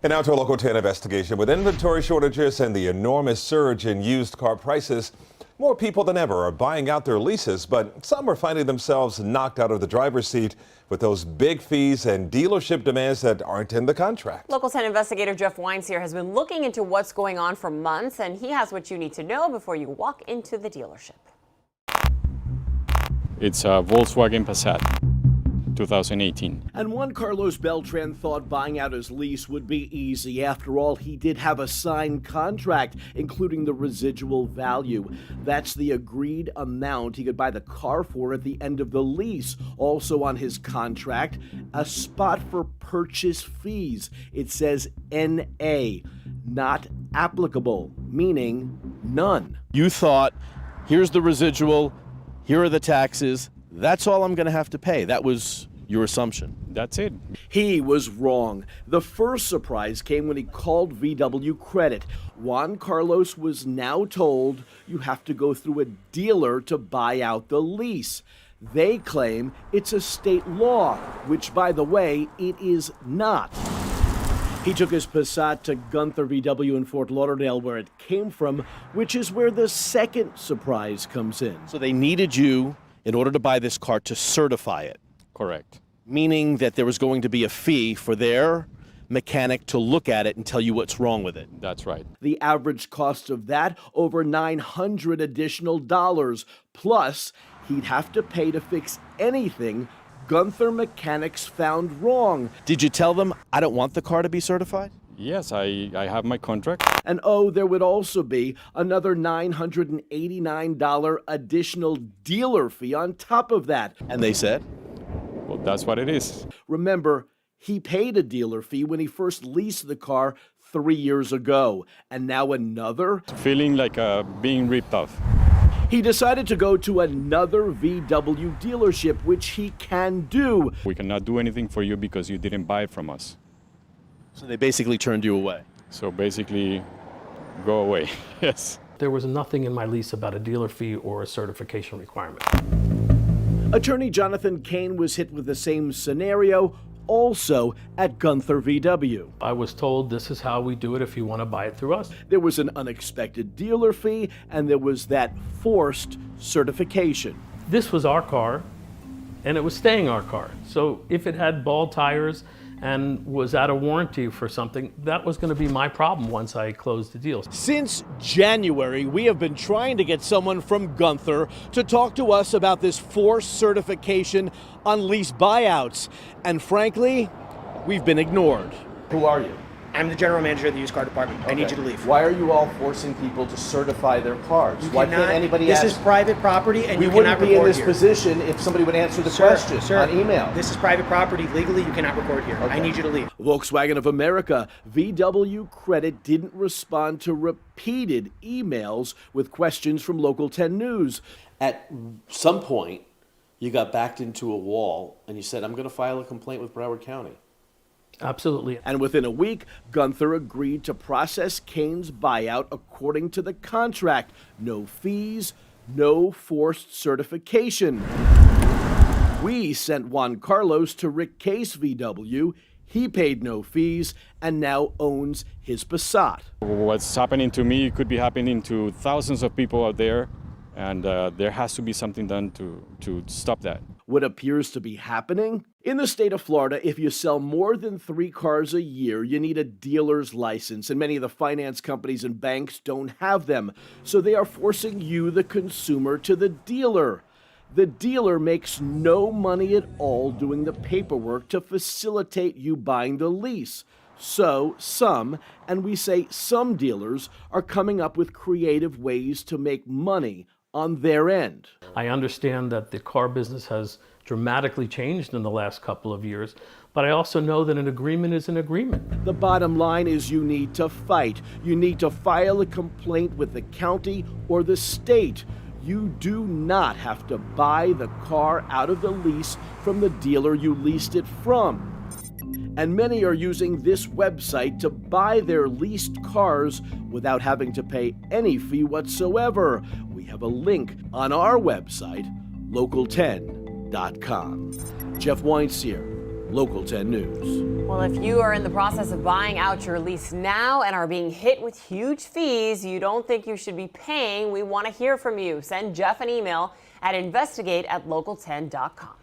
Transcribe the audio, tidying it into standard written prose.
And now to a Local 10 investigation. With inventory shortages and the enormous surge in used car prices, more people than ever are buying out their leases, but some are finding themselves knocked out of the driver's seat with those big fees and dealership demands that aren't in the contract. Local 10 investigator Jeff Wines here has been looking into what's going on for months, and he has what you need to know before you walk into the dealership. It's a Volkswagen Passat, 2018. And one Carlos Beltran thought buying out his lease would be easy. After all, he did have a signed contract, including the residual value. That's the agreed amount he could buy the car for at the end of the lease. Also on his contract, a spot for purchase fees. It says NA, not applicable, meaning none. You thought, here's the residual, here are the taxes, that's all I'm going to have to pay. That was your assumption. That's it. He was wrong. The first surprise came when he called VW Credit. Juan Carlos was now told you have to go through a dealer to buy out the lease. They claim it's a state law, which, by the way, it is not. He took his Passat to Gunther VW in Fort Lauderdale, where it came from, which is where the second surprise comes in. So they needed you, in order to buy this car, to certify it. Correct. Meaning that there was going to be a fee for their mechanic to look at it and tell you what's wrong with it. That's right. The average cost of that, over $900 additional dollars. Plus, he'd have to pay to fix anything Gunther mechanics found wrong. Did you tell them, I don't want the car to be certified? Yes, I have my contract. And oh, there would also be another $989 additional dealer fee on top of that. And they said? Well, that's what it is. Remember, he paid a dealer fee when he first leased the car 3 years ago. And now another? Feeling like being ripped off. He decided to go to another VW dealership, which he can do. We cannot do anything for you because you didn't buy it from us. So they basically turned you away. So basically, go away. Yes. There was nothing in my lease about a dealer fee or a certification requirement. Attorney Jonathan Kane was hit with the same scenario, also at Gunther VW. I was told this is how we do it if you want to buy it through us. There was an unexpected dealer fee, and there was that forced certification. This was our car, and it was staying our car. So if it had bald tires and was out of warranty for something, that was going to be my problem once I closed the deal. Since January, we have been trying to get someone from Gunther to talk to us about this forced certification on lease buyouts. And frankly, we've been ignored. Who are you? I'm the general manager of the used car department. I need you to leave. Why are you all forcing people to certify their cars? Why can't anybody This ask? is private property, and We you wouldn't cannot be in record this here. position if somebody would answer the question on email. This is private property. Legally, you cannot record here. I need you to leave. Volkswagen of America, VW Credit didn't respond to repeated emails with questions from Local 10 News. At some point, you got backed into a wall and you said, I'm going to file a complaint with Broward County. Absolutely. And within a week, Gunther agreed to process Kane's buyout according to the contract. No fees, no forced certification. We sent Juan Carlos to Rick Case VW. He paid no fees and now owns his Passat. What's happening to me could be happening to thousands of people out there, and there has to be something done to stop that. What appears to be happening? In the state of Florida, if you sell more than 3 cars a year, you need a dealer's license, and many of the finance companies and banks don't have them. So they are forcing you, the consumer, to the dealer. The dealer makes no money at all doing the paperwork to facilitate you buying the lease. So some, and we say some dealers, are coming up with creative ways to make money on their end. I understand that the car business has dramatically changed in the last couple of years, but I also know that an agreement is an agreement. The bottom line is you need to fight. You need to file a complaint with the county or the state. You do not have to buy the car out of the lease from the dealer you leased it from. And many are using this website to buy their leased cars without having to pay any fee whatsoever. We have a link on our website, local10.com. Jeff Weinstein, Local 10 News. Well, if you are in the process of buying out your lease now and are being hit with huge fees you don't think you should be paying, we want to hear from you. Send Jeff an email at investigate@local10.com.